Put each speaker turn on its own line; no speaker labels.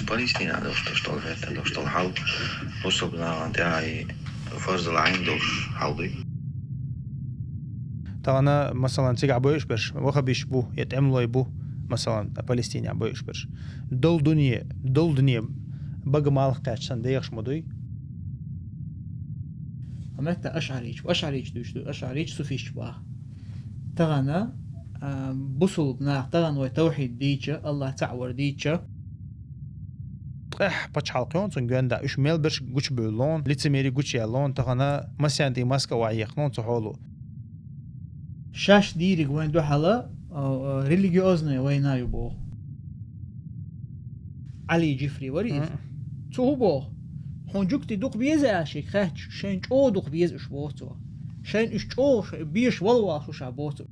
Palestina دوشتغل فيها دوشتغل حل وصلنا انتهاي فرز العين دوش حلبي
طبعا مثلا تيجي بويش برش وخبيش بو يتعملوا يبو مثلا فلسطين بويش برش دول دنيا بقى مالك كاتشان ديخش مدوي
متى أشعريش دوشتو أشعريش سوفيش باه تغنى بصل بناع تغنى وتوحيد ديتشا الله تعور ديتشا
باش حلقون تنجان دا اش ميل برش گوچ بولون ليتسميري گوچ يالون تغنا مسيان دي ماسكا وعيقنون تحولو
شاش ديري وين دو حلا ريليجيوزني وين يبو علي جفري وريف تو بو حنجوكتي دوق بيزا عشيك خاتش شين او دوق بيز اش بوتو شين اش او بيش والوا شو شابوتو